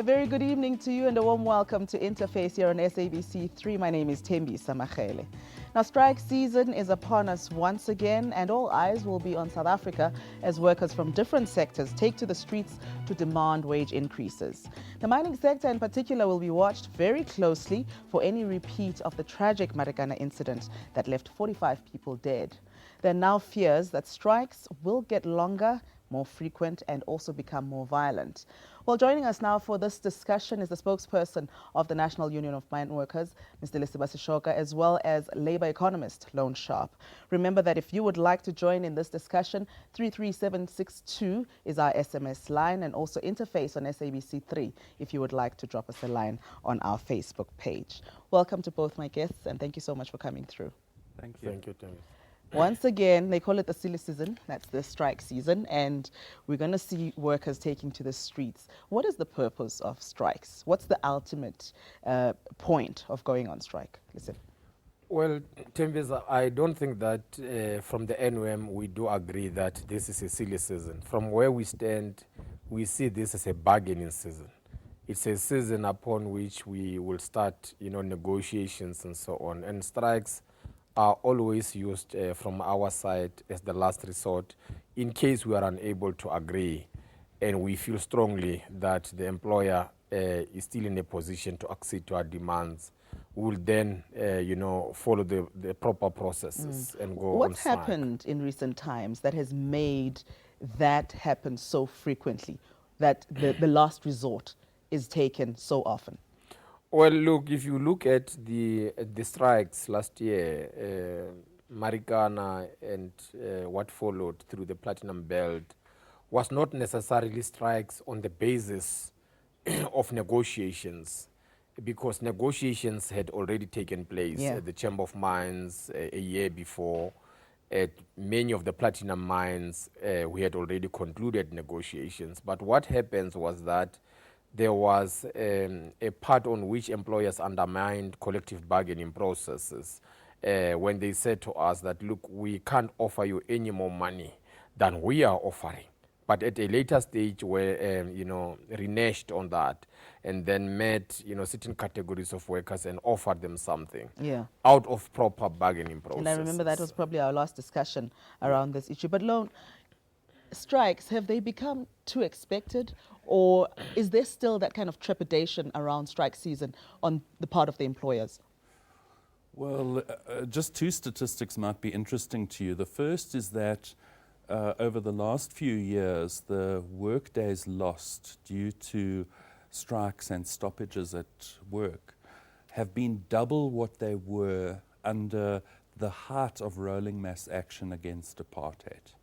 A very good evening to you and a warm welcome to Interface here on SABC3. My name is Tembi Samachele. Now, strike season is upon us once again, and all eyes will be on South Africa as workers from different sectors take to the streets to demand wage increases. The mining sector in particular will be watched very closely for any repeat of the tragic Marikana incident that left 45 people dead. There are now fears that strikes will get longer, more frequent, and also become more violent. Well, joining us now for this discussion is the spokesperson of the National Union of Mine Workers, Mr. Lesiba Sishoka, as well as labor economist Lone Sharp. Remember that if you would like to join in this discussion, 33762 is our SMS line, and also Interface on SABC3 if you would like to drop us a line on our Facebook page. Welcome to both my guests, and thank you so much for coming through. Thank you. Thank you, Timmy. Once again, they call it the silly season. That's the strike season, and we're going to see workers taking to the streets. What is the purpose of strikes? What's the ultimate point of going on strike? Listen. Well, Tembiza, I don't think that from the NUM we do agree that this is a silly season. From where we stand, we see this as a bargaining season. It's a season upon which we will start, negotiations and so on. And strikes are always used from our side as the last resort in case we are unable to agree and we feel strongly that the employer is still in a position to accede to our demands. We will then, follow the proper processes and go on strike. What's happened in recent times that has made that happen so frequently, that the last resort is taken so often? Well, look, if you look at the strikes last year, Marikana and what followed through the Platinum Belt was not necessarily strikes on the basis of negotiations, because negotiations had already taken place at the Chamber of Mines a year before. At many of the platinum mines, we had already concluded negotiations. But what happens was that there was a part on which employers undermined collective bargaining processes when they said to us that, look, we can't offer you any more money than we are offering. But at a later stage, where reneged on that and then met certain categories of workers and offered them something out of proper bargaining process. And I remember that was probably our last discussion around this issue. But Lone, strikes, have they become too expected, or is there still that kind of trepidation around strike season on the part of the employers? Well, just two statistics might be interesting to you. The first is that over the last few years, the work days lost due to strikes and stoppages at work have been double what they were under the height of rolling mass action against apartheid.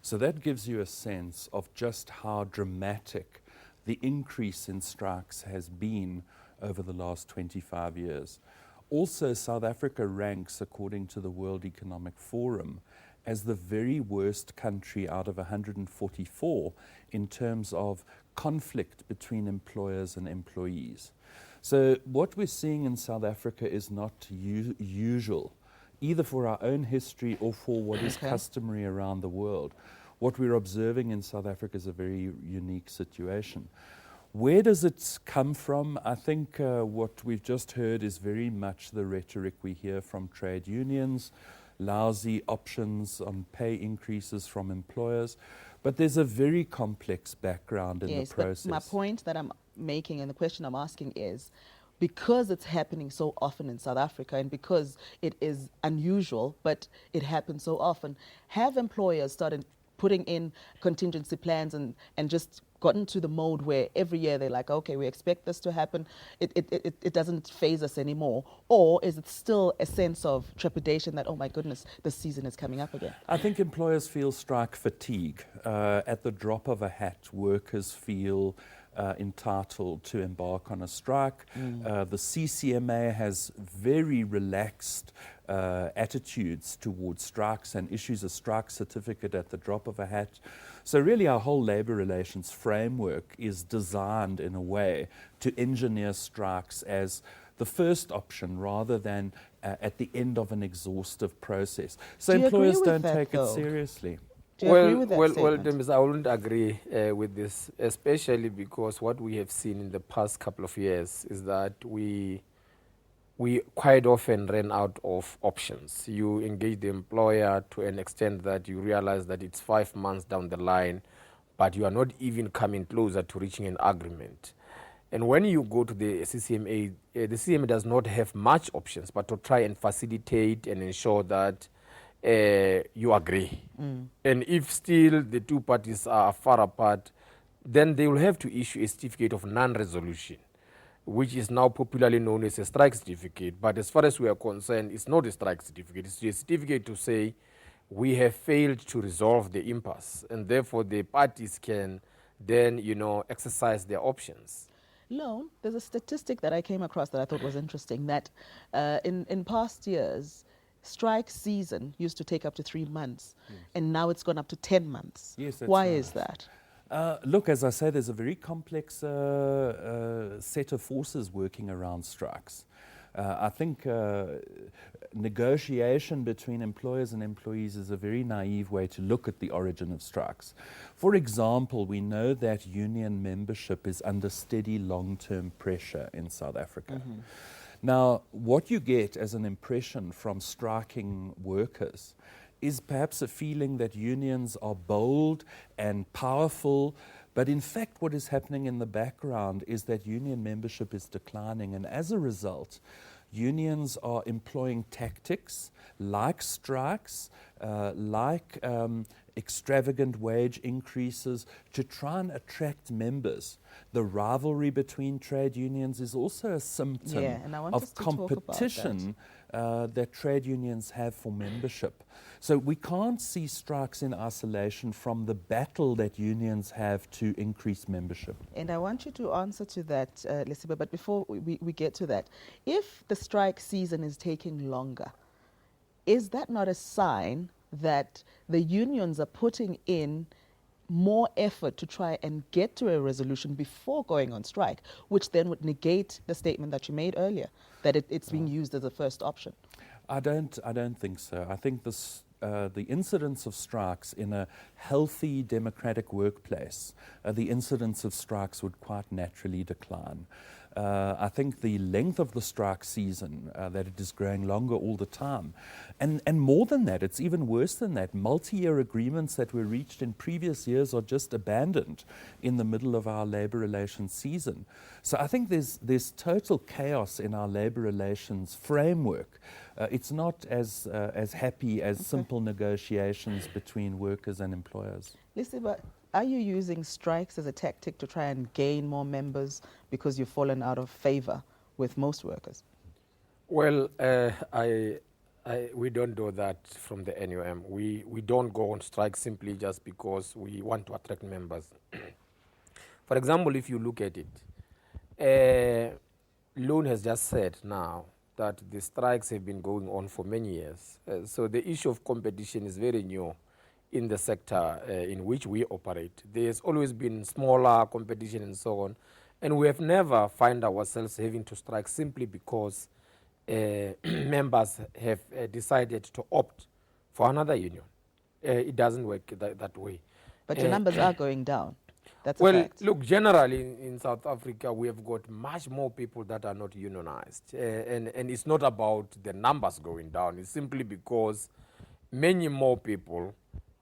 So that gives you a sense of just how dramatic the increase in strikes has been over the last 25 years. Also, South Africa ranks, according to the World Economic Forum, as the very worst country out of 144 in terms of conflict between employers and employees. So what we're seeing in South Africa is not usual, either for our own history or for what is customary around the world. What we're observing in South Africa is a very unique situation. Where does it come from? I think what we've just heard is very much the rhetoric we hear from trade unions, lousy options on pay increases from employers. But there's a very complex background in the process. But my point that I'm making and the question I'm asking is, because it's happening so often in South Africa and because it is unusual, but it happens so often, have employers started putting in contingency plans and just gotten to the mode where every year they're like, okay, we expect this to happen, it doesn't faze us anymore? Or is it still a sense of trepidation that, oh my goodness, the season is coming up again? I think employers feel strike fatigue. At the drop of a hat, workers feel entitled to embark on a strike. The CCMA has very relaxed attitudes towards strikes and issues a strike certificate at the drop of a hat. So really our whole labour relations framework is designed in a way to engineer strikes as the first option rather than at the end of an exhaustive process. So employers don't take it seriously. Do you agree with that statement? Demis, I wouldn't agree with this, especially because what we have seen in the past couple of years is that we quite often ran out of options. You engage the employer to an extent that you realize that it's 5 months down the line, but you are not even coming closer to reaching an agreement. And when you go to the CCMA, the CCMA does not have much options, but to try and facilitate and ensure that you agree. And if still the two parties are far apart, then they will have to issue a certificate of non-resolution, which is now popularly known as a strike certificate. But as far as we are concerned, it's not a strike certificate. It's a certificate to say we have failed to resolve the impasse, and therefore the parties can then, exercise their options. Lone, there's a statistic that I came across that I thought was interesting, that in past years, strike season used to take up to 3 months, and now it's gone up to 10 months. Yes, that's Why right. is that? Look, as I say, there's a very complex set of forces working around strikes. I think negotiation between employers and employees is a very naive way to look at the origin of strikes. For example, we know that union membership is under steady long-term pressure in South Africa. Now, what you get as an impression from striking workers is perhaps a feeling that unions are bold and powerful, but in fact what is happening in the background is that union membership is declining, and as a result, unions are employing tactics like strikes, like extravagant wage increases to try and attract members. The rivalry between trade unions is also a symptom And I want us of to talk about that. competition that trade unions have for membership. So we can't see strikes in isolation from the battle that unions have to increase membership. And I want you to answer to that, Lesiba, but before we get to that, if the strike season is taking longer, is that not a sign that the unions are putting in more effort to try and get to a resolution before going on strike, which then would negate the statement that you made earlier, that it's being used as a first option? I don't think so. I think the incidence of strikes in a healthy democratic workplace, the incidence of strikes would quite naturally decline. I think the length of the strike season, that it is growing longer all the time. And more than that, it's even worse than that. Multi-year agreements that were reached in previous years are just abandoned in the middle of our labour relations season. So I think there's total chaos in our labour relations framework. It's not as happy as simple negotiations between workers and employers. Lesiba, are you using strikes as a tactic to try and gain more members because you've fallen out of favor with most workers? Well, we don't do that from the NUM. We don't go on strike simply just because we want to attract members. For example, if you look at it, Lone has just said now that the strikes have been going on for many years. So the issue of competition is very new in the sector in which we operate. There's always been smaller competition and so on, and we have never found ourselves having to strike simply because members have decided to opt for another union. It doesn't work that way. But your numbers are going down. That's a Well, fact. look, generally in South Africa, we have got much more people that are not unionized. And it's not about the numbers going down. It's simply because many more people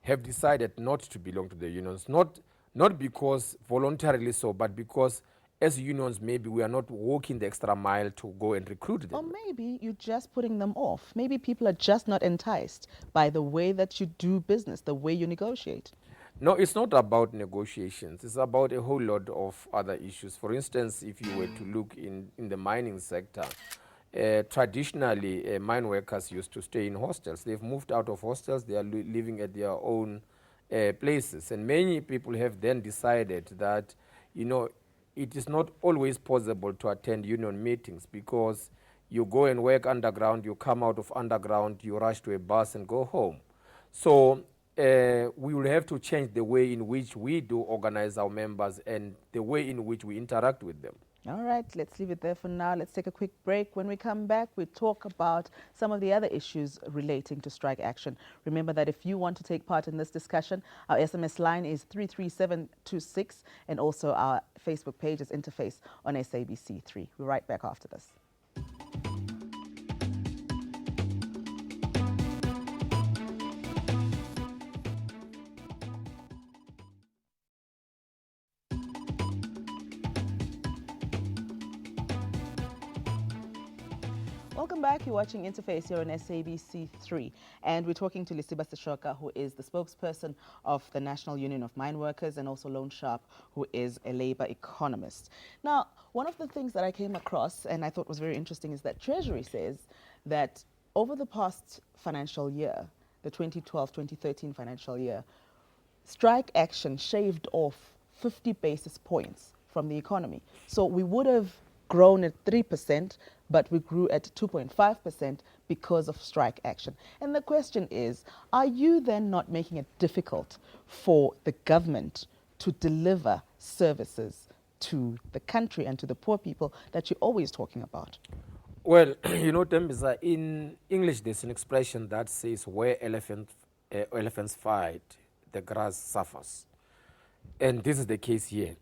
have decided not to belong to the unions, not because voluntarily so, but because as unions, maybe we are not walking the extra mile to go and recruit them. Or maybe you're just putting them off. Maybe people are just not enticed by the way that you do business, the way you negotiate. No, it's not about negotiations. It's about a whole lot of other issues. For instance, if you were to look in the mining sector, traditionally, mine workers used to stay in hostels. They've moved out of hostels. They are living at their own places. And many people have then decided that, it is not always possible to attend union meetings because you go and work underground, you come out of underground, you rush to a bus and go home. So we will have to change the way in which we do organize our members and the way in which we interact with them. All right, let's leave it there for now. Let's take a quick break. When we come back, we talk about some of the other issues relating to strike action. Remember that if you want to take part in this discussion, our SMS line is 33726, and also our Facebook page is Interface on SABC3. We're right back after this. Welcome back. You're watching Interface here on SABC3. And we're talking to Lesiba Sishoka, who is the spokesperson of the National Union of Mine Workers, and also Lone Sharp, who is a labor economist. Now, one of the things that I came across and I thought was very interesting is that Treasury says that over the past financial year, the 2012-2013 financial year, strike action shaved off 50 basis points from the economy. So we would have grown at 3%, but we grew at 2.5% because of strike action. And the question is, are you then not making it difficult for the government to deliver services to the country and to the poor people that you're always talking about? Well, you know, Tembisa, in English there's an expression that says where elephants fight, the grass suffers. And this is the case here.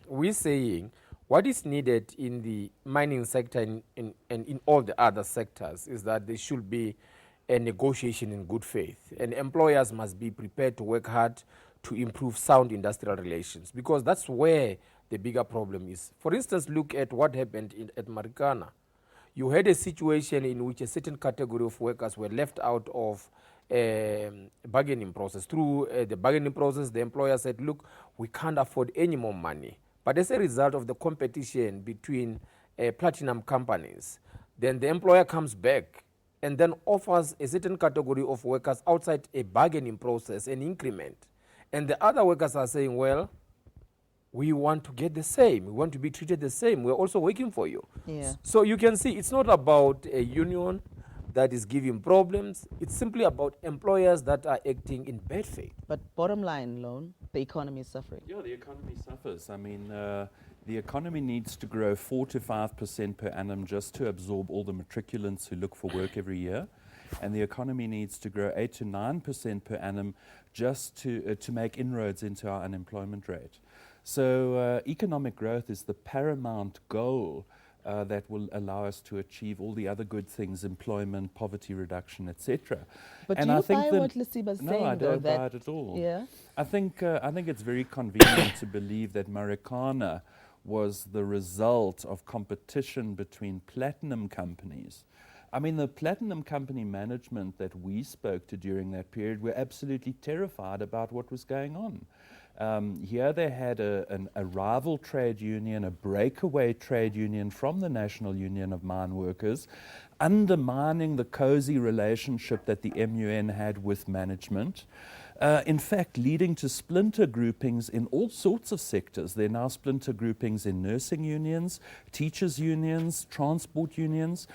We're saying what is needed in the mining sector and in all the other sectors is that there should be a negotiation in good faith. And employers must be prepared to work hard to improve sound industrial relations, because that's where the bigger problem is. For instance, look at what happened at Marikana. You had a situation in which a certain category of workers were left out of bargaining process. Through the bargaining process, the employer said, look, we can't afford any more money. But as a result of the competition between platinum companies, then the employer comes back and then offers a certain category of workers outside a bargaining process an increment. And the other workers are saying, well, we want to get the same. We want to be treated the same. We're also working for you. Yeah. So you can see it's not about a union that is giving problems. It's simply about employers that are acting in bad faith. But bottom line, Lone, the economy is suffering. Yeah, the economy suffers. I mean, the economy needs to grow 4 to 5% per annum just to absorb all the matriculants who look for work every year. And the economy needs to grow 8 to 9% per annum just to make inroads into our unemployment rate. So economic growth is the paramount goal that will allow us to achieve all the other good things: employment, poverty reduction, etc. But and do I you think buy what Lesiba's saying, no, I though? don't buy it at all. Yeah. I think it's very convenient to believe that Marikana was the result of competition between platinum companies. I mean, the platinum company management that we spoke to during that period were absolutely terrified about what was going on. Here they had a rival trade union, a breakaway trade union from the National Union of Mine Workers, undermining the cozy relationship that the MUN had with management. In fact, leading to splinter groupings in all sorts of sectors. There are now splinter groupings in nursing unions, teachers' unions, transport unions.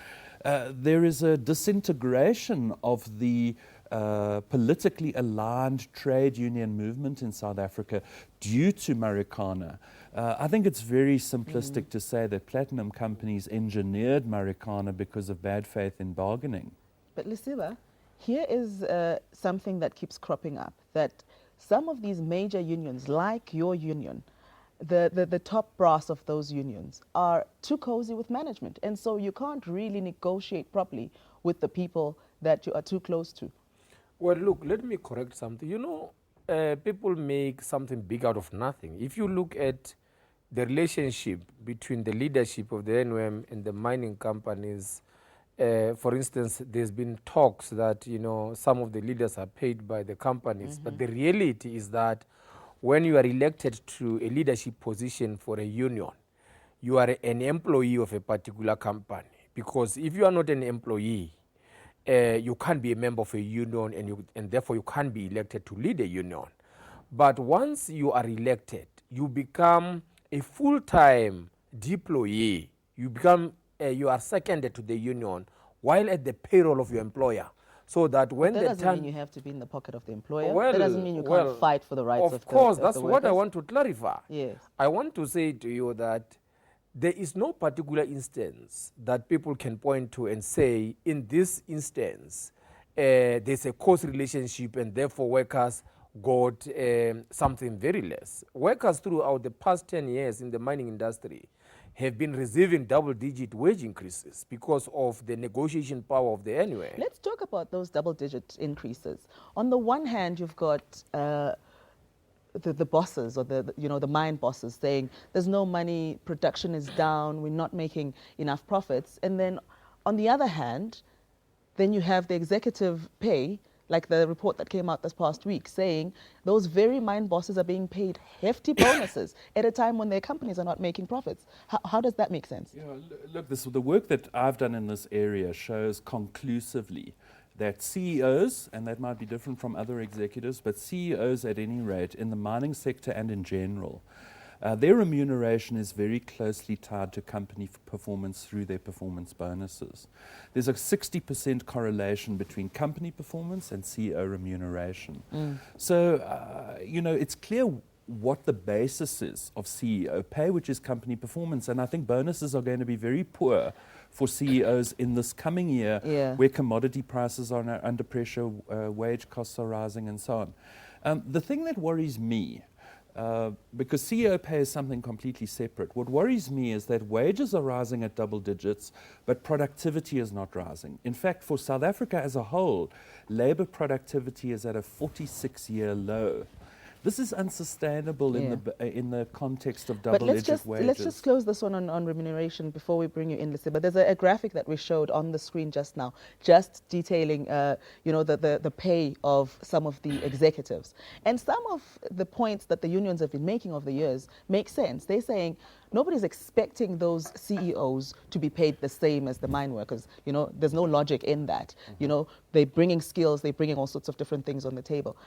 There is a disintegration of the politically aligned trade union movement in South Africa due to Marikana. I think it's very simplistic to say that platinum companies engineered Marikana because of bad faith in bargaining. But Lesiba, here is something that keeps cropping up, that some of these major unions, like your union, the top brass of those unions are too cozy with management. And so you can't really negotiate properly with the people that you are too close to. Well, look, let me correct something. You know, people make something big out of nothing. If you look at the relationship between the leadership of the NUM and the mining companies, for instance, there's been talks that, you know, some of the leaders are paid by the companies. But the reality is that when you are elected to a leadership position for a union, you are an employee of a particular company. Because if you are not an employee, you can't be a member of a union, and therefore you can't be elected to lead a union. But once you are elected, you become a full-time deployee. You are seconded to the union while at the payroll of your employer. So that when that the doesn't time mean you have to be in the pocket of the employer. Well, that doesn't mean you can't fight for the rights of the Of course, of that's the what I workers. want to clarify. Yes. I want to say to you that there is no particular instance that people can point to and say, in this instance, there's a cause relationship and therefore workers got something very less. Workers throughout the past 10 years in the mining industry have been receiving double-digit wage increases because of the negotiation power of the NUA. Let's talk about those double-digit increases. On the one hand, you've got the bosses or the mine bosses saying there's no money, production is down, we're not making enough profits. And then on the other hand, then you have the executive pay, like the report that came out this past week, saying those very mine bosses are being paid hefty bonuses at a time when their companies are not making profits. How does that make sense? Yeah, look, the work that I've done in this area shows conclusively that CEOs, and that might be different from other executives, but CEOs at any rate in the mining sector and in general, their remuneration is very closely tied to company performance through their performance bonuses. There's a 60% correlation between company performance and CEO remuneration. So, it's clear what the basis is of CEO pay, which is company performance. And I think bonuses are going to be very poor for CEOs in this coming year, where commodity prices are under pressure, wage costs are rising, and so on. The thing that worries me, because CEO pay is something completely separate. What worries me is that wages are rising at double digits, but productivity is not rising. In fact, for South Africa as a whole, labor productivity is at a 46-year low. This is unsustainable in the context of double-digit wages. Let's just close this one on remuneration before we bring you in, Lisa. But there's a graphic that we showed on the screen just now, just detailing, the pay of some of the executives. And some of the points that the unions have been making over the years make sense. They're saying nobody's expecting those CEOs to be paid the same as the mine workers. There's no logic in that. They're bringing skills, they're bringing all sorts of different things on the table.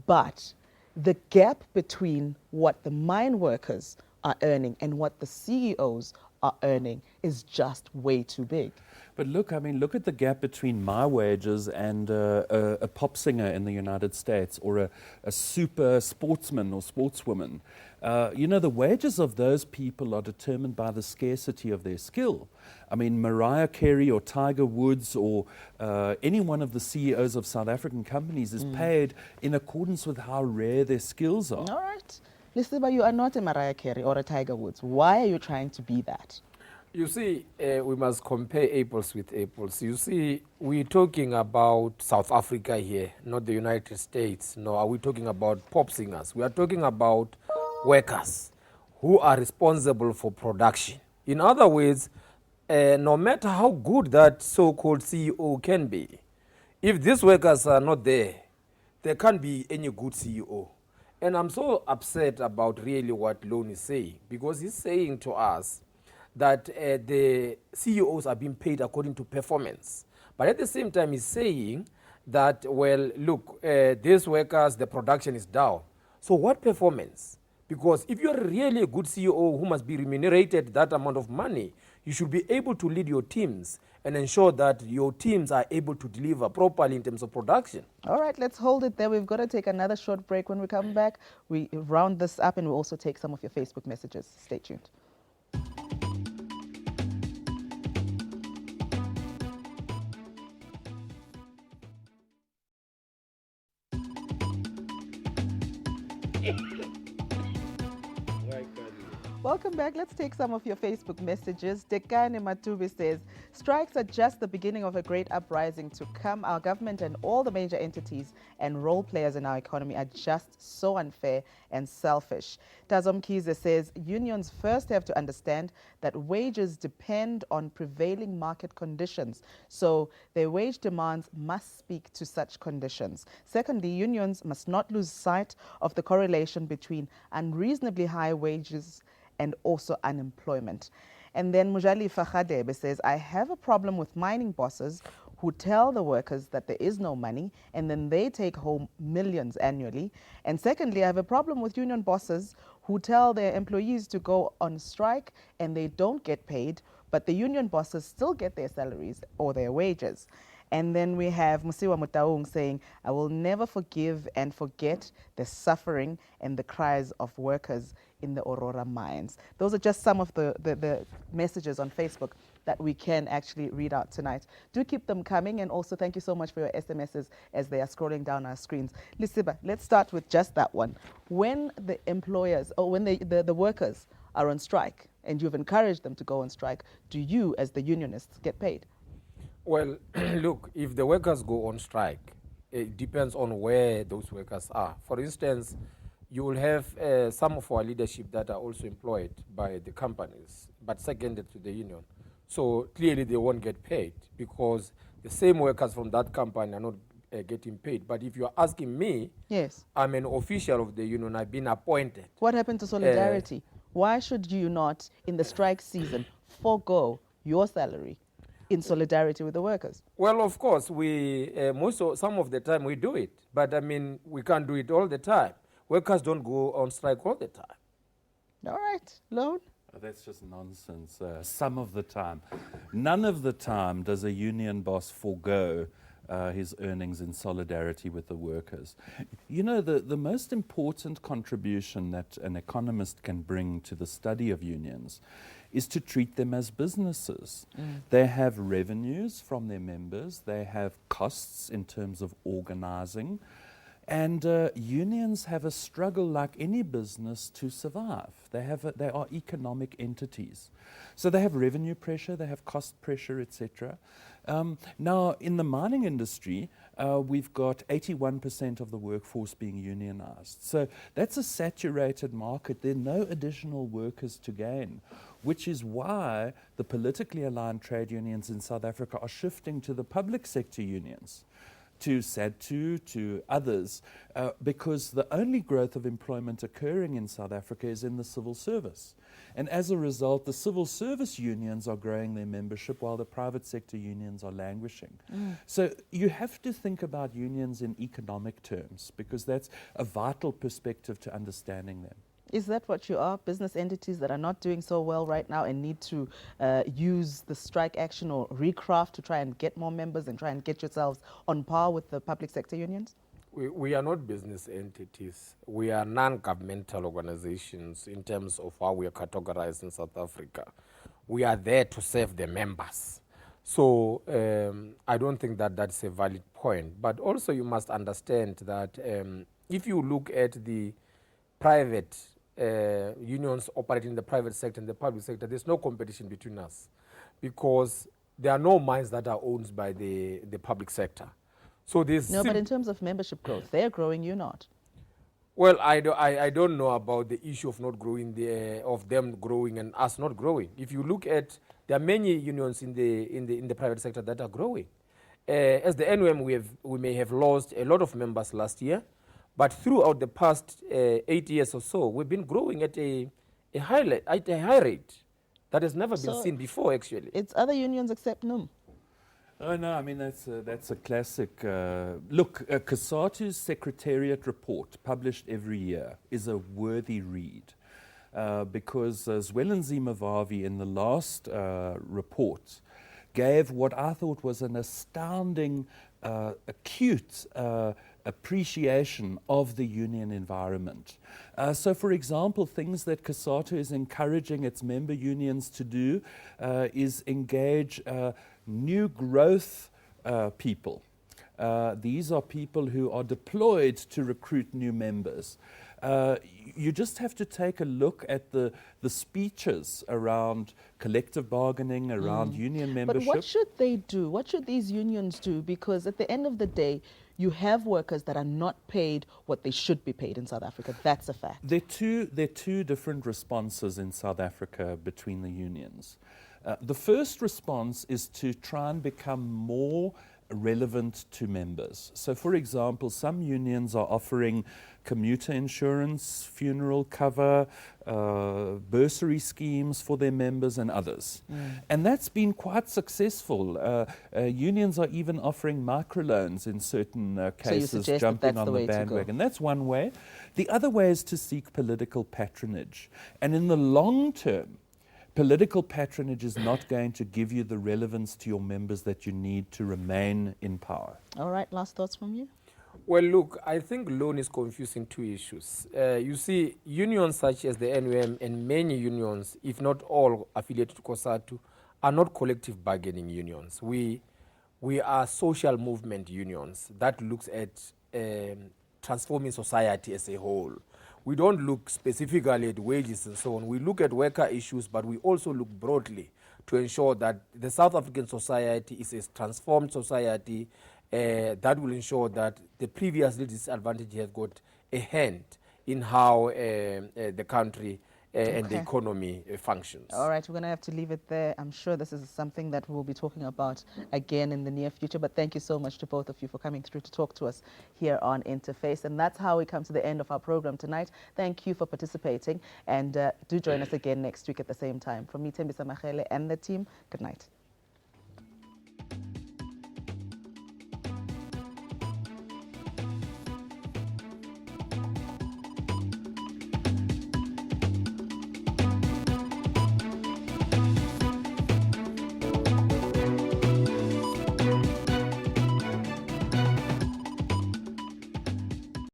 But the gap between what the mine workers are earning and what the CEOs are earning is just way too big. But look at the gap between my wages and a pop singer in the United States, or a super sportsman or sportswoman. The wages of those people are determined by the scarcity of their skill. I mean, Mariah Carey or Tiger Woods or any one of the CEOs of South African companies is paid in accordance with how rare their skills are. All right. Lisiba, you are not a Mariah Carey or a Tiger Woods. Why are you trying to be that? You see, we must compare apples with apples. You see, we're talking about South Africa here, not the United States. No, are we talking about pop singers? We are talking about workers who are responsible for production. In other words, no matter how good that so-called CEO can be, if these workers are not there, there can't be any good CEO. And I'm so upset about really what Lone is saying, because he's saying to us that the CEOs are being paid according to performance. But at the same time, he's saying that, well, look, these workers, the production is down. So what performance? Because if you're really a good CEO who must be remunerated that amount of money, you should be able to lead your teams and ensure that your teams are able to deliver properly in terms of production. All right, let's hold it there. We've got to take another short break. When we come back, we round this up and we'll also take some of your Facebook messages. Stay tuned. Welcome back. Let's take some of your Facebook messages. Dekane Matubi says, strikes are just the beginning of a great uprising to come. Our government and all the major entities and role players in our economy are just so unfair and selfish. Tazom Kize says, unions first have to understand that wages depend on prevailing market conditions. So their wage demands must speak to such conditions. Secondly, unions must not lose sight of the correlation between unreasonably high wages and also unemployment. And then Mujali Fakhadebe says, I have a problem with mining bosses who tell the workers that there is no money and then they take home millions annually. And secondly, I have a problem with union bosses who tell their employees to go on strike and they don't get paid, but the union bosses still get their salaries or their wages. And then we have Musiwa Mutaung saying, I will never forgive and forget the suffering and the cries of workers in the Aurora mines. Those are just some of the messages on Facebook that we can actually read out tonight. Do keep them coming, and also thank you so much for your SMSs as they are scrolling down our screens. Lisiba, let's start with just that one. When the employers, or when the workers are on strike, and you've encouraged them to go on strike, do you, as the unionists, get paid? Well, look, if the workers go on strike, it depends on where those workers are. For instance, you will have some of our leadership that are also employed by the companies, but seconded to the union. So clearly they won't get paid because the same workers from that company are not getting paid. But if you're asking me, yes, I'm an official of the union, I've been appointed. What happened to solidarity? Why should you not, in the strike season, forego your salary in solidarity with the workers? Well, of course, some of the time we do it, but I mean, we can't do it all the time. Workers don't go on strike all the time. All right, Lone? Oh, that's just nonsense. Some of the time. None of the time does a union boss forego his earnings in solidarity with the workers. You know, the most important contribution that an economist can bring to the study of unions is to treat them as businesses. They have revenues from their members, they have costs in terms of organizing, and unions have a struggle like any business to survive. They are economic entities. So they have revenue pressure, they have cost pressure, etc. Now, in the mining industry, we've got 81% of the workforce being unionized. So that's a saturated market. There are no additional workers to gain, which is why the politically aligned trade unions in South Africa are shifting to the public sector unions, to SADTU, to others, because the only growth of employment occurring in South Africa is in the civil service. And as a result, the civil service unions are growing their membership while the private sector unions are languishing. So you have to think about unions in economic terms, because that's a vital perspective to understanding them. Is that what you are? Business entities that are not doing so well right now and need to use the strike action or recraft to try and get more members and try and get yourselves on par with the public sector unions? We are not business entities. We are non-governmental organizations in terms of how we are categorized in South Africa. We are there to serve the members. So I don't think that that's a valid point. But also you must understand that if you look at the private unions operating in the private sector and the public sector, there's no competition between us because there are no mines that are owned by the public sector. So there's no, but in terms of membership growth, they're growing, you not. Well, I don't know about the issue of not growing, of them growing and us not growing. If you look at, there are many unions in the private sector that are growing. As the NUM, we may have lost a lot of members last year, but throughout the past 8 years or so, we've been growing at a high rate that has never been seen before, actually. It's other unions except NUM. Oh no, I mean that's a classic. Look, COSATU's Secretariat report, published every year, is a worthy read because Zwelinzima Mavavi in the last report gave what I thought was an astounding, acute appreciation of the union environment. So, for example, things that COSATU is encouraging its member unions to do is engage new growth people. These are people who are deployed to recruit new members. You just have to take a look at the speeches around collective bargaining, around union membership. But what should they do? What should these unions do? Because at the end of the day, you have workers that are not paid what they should be paid in South Africa. That's a fact. There are two different responses in South Africa between the unions. The first response is to try and become more relevant to members. So, for example, some unions are offering commuter insurance, funeral cover, bursary schemes for their members and others. And that's been quite successful. Unions are even offering microloans in certain cases, so jumping on the bandwagon. That's one way. The other way is to seek political patronage. And in the long term, Political patronage is not going to give you the relevance to your members that you need to remain in power. All right, last thoughts from you? Well, look, I think Loan is confusing two issues. You see, unions such as the NUM and many unions, if not all affiliated to COSATU, are not collective bargaining unions. We are social movement unions that looks at transforming society as a whole. We don't look specifically at wages and so on. We look at worker issues, but we also look broadly to ensure that the South African society is a transformed society that will ensure that the previously disadvantaged has got a hand in how the country and the economy functions. All right, we're going to have to leave it there. I'm sure this is something that we'll be talking about again in the near future, but thank you so much to both of you for coming through to talk to us here on Interface. And that's how we come to the end of our program tonight. Thank you for participating, and do join us again next week at the same time. From me, Thembisa Magele, and the team, good night.